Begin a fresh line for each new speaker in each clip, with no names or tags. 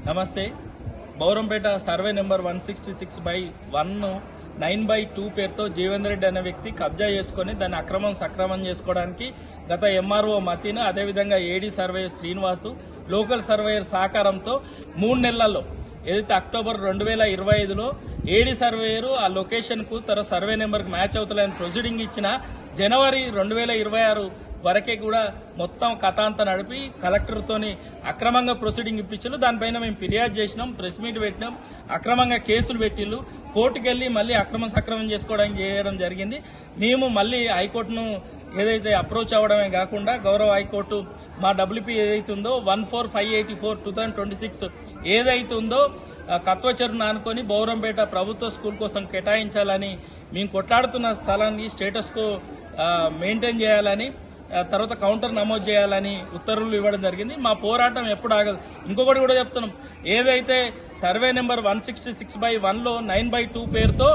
నమస్తే. Bowrampet survey number 166/1 9/2 పేరుతో జీవేందర్ రెడ్డి అనే వ్యక్తి కబ్జా చేసుకుని దాన్ని సక్రమం చేసుకోవడానికి గత ఎంఆర్ఓ మతీన్, అదేవిధంగా ఏడీ సర్వేయర్ శ్రీనివాసు, లోకల్ సర్వేయర్ సహకారంతో 3 నెలల్లో ఏదైతే అక్టోబర్ 2025లో ఏడీ సర్వేయర్ ఆ లొకేషన్ కు తన సర్వే నెంబర్ కు మ్యాచ్ అవుతలేని ప్రొసీడింగ్ ఇచ్చిన జనవరి 2026 వరకే కూడా మొత్తం కథ నడిపి కలెక్టర్తోని అక్రమంగా ప్రొసీడింగ్ ఇప్పించారు. దానిపైన మేము ఫిర్యాదు చేసినాం, ప్రెస్ మీట్ పెట్టినాం, అక్రమంగా కేసులు పెట్టిళ్ళు, కోర్టుకెళ్లి మళ్ళీ సక్రమం చేసుకోవడానికి చేయడం జరిగింది. మేము మళ్ళీ హైకోర్టును ఏదైతే అప్రోచ్ అవ్వడమే కాకుండా గౌరవ హైకోర్టు మా డబ్ల్యూపీ ఏదైతే ఉందో 14584/2026 ఏదైతే ఉందో కత్వచెరువును ఆనుకొని బౌరంపేట ప్రభుత్వ స్కూల్ కోసం కేటాయించాలని మేము కొట్లాడుతున్న స్థలాన్ని స్టేటస్ కు మెయింటైన్ చేయాలని, తర్వాత కౌంటర్ నమోదు చేయాలని ఉత్తర్వులు ఇవ్వడం జరిగింది. మా పోరాటం ఎప్పుడు ఆగదు. ఇంకొకటి కూడా చెప్తున్నాం, ఏదైతే సర్వే నెంబర్ 166/1లో 9/2 పేరుతో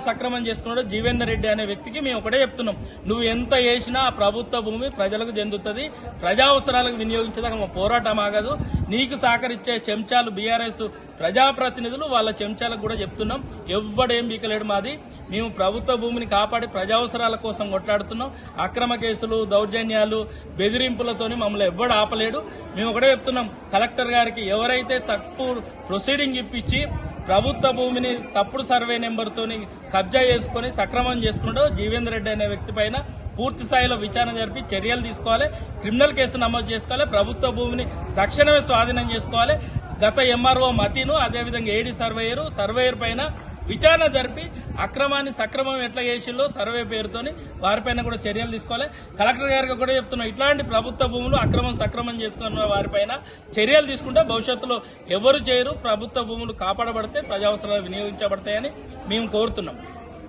సక్రమం చేసుకున్నాడో జీవేందర్ రెడ్డి అనే వ్యక్తికి మేము ఒకటే చెప్తున్నాం, నువ్వు ఎంత చేసినా ఆ ప్రభుత్వ భూమి ప్రజలకు చెందుతుంది, ప్రజా అవసరాలకు వినియోగించేదాకా మా పోరాటం ఆగదు. నీకు సహకరించే చెంచాలు బీఆర్ఎస్ ప్రజాప్రతినిధులు వాళ్ళ చెంచాలకు కూడా చెప్తున్నాం, ఎవ్వడేం బీకలేడు మాది. మేము ప్రభుత్వ భూమిని కాపాడి ప్రజావసరాల కోసం కొట్లాడుతున్నాం. అక్రమ కేసులు, దౌర్జన్యాలు, బెదిరింపులతోని మమ్మల్ని ఎవ్వడు ఆపలేడు. మేము ఒకటే చెప్తున్నాం, కలెక్టర్ గారికి ఎవరైతే తప్పు ప్రొసీడింగ్ ఇప్పించి ప్రభుత్వ భూమిని తప్పుడు సర్వే నెంబర్తోని కబ్జా చేసుకుని సక్రమం చేసుకుంటూ జీవేందర్ రెడ్డి అనే వ్యక్తి పైన పూర్తి స్థాయిలో విచారణ జరిపి చర్యలు తీసుకోవాలి, క్రిమినల్ కేసు నమోదు చేసుకోవాలి, ప్రభుత్వ భూమిని తక్షణమే స్వాధీనం చేసుకోవాలి. గత ఎంఆర్ఓ మతీను, అదేవిధంగా ఏడీ సర్వేయర్ పైన విచారణ జరిపి సక్రమం ఎట్లా చేసిల్లో సర్వే పేరుతోని వారిపైన కూడా చర్యలు తీసుకోవాలి. కలెక్టర్ గారికి కూడా చెప్తున్నాం, ఇట్లాంటి ప్రభుత్వ భూములు సక్రమం చేసుకున్న వారిపైన చర్యలు తీసుకుంటే భవిష్యత్తులో ఎవరు చేయరు, ప్రభుత్వ భూములు కాపాడబడితే ప్రజావసరాలు వినియోగించబడతాయని మేము కోరుతున్నాం.